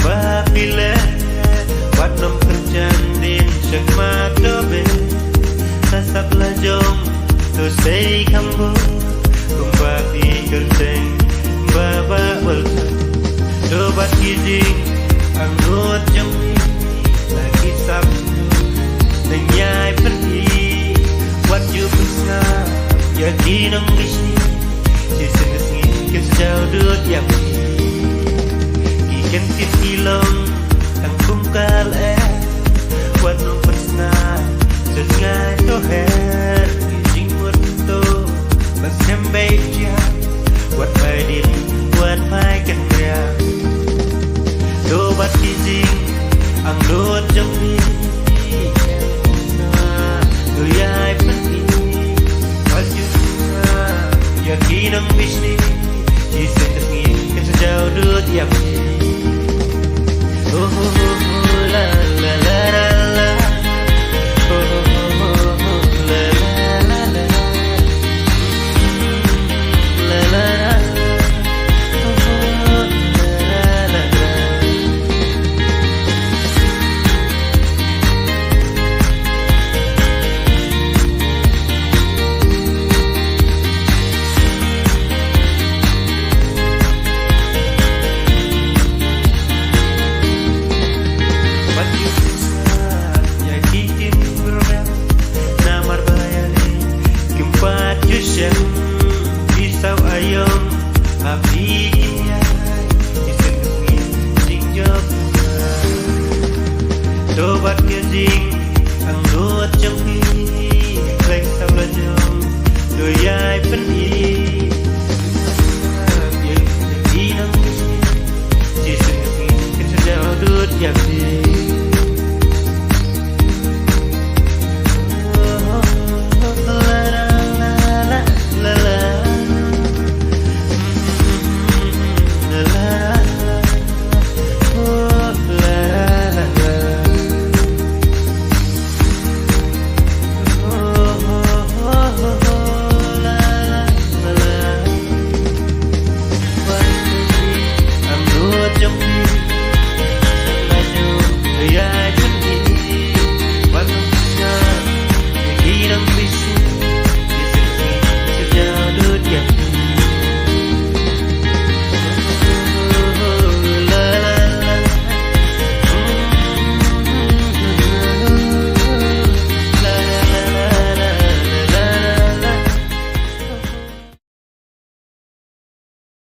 Babila Wat nom kerjandin Cek madobe Sasap lajong Tosei kambo Kumbati kerjeng Baba welta Dobat gizing Angut jong Lagi sab Nenyai pergi Wat yu besna Yakin ang bisni Jisen ngesngi Kim sejauh dut yang Ikan tit ilong Ang kumkal Wat nung persna Sengai toher Gizing mutu Masem beja Wat bai din Wat bai kan ria Dobat gizing Ang dut jong ni Tuyai pergi Wat yu besna Yakin ang bisni Jisen ngesngi Kim sejauh dut yang Oh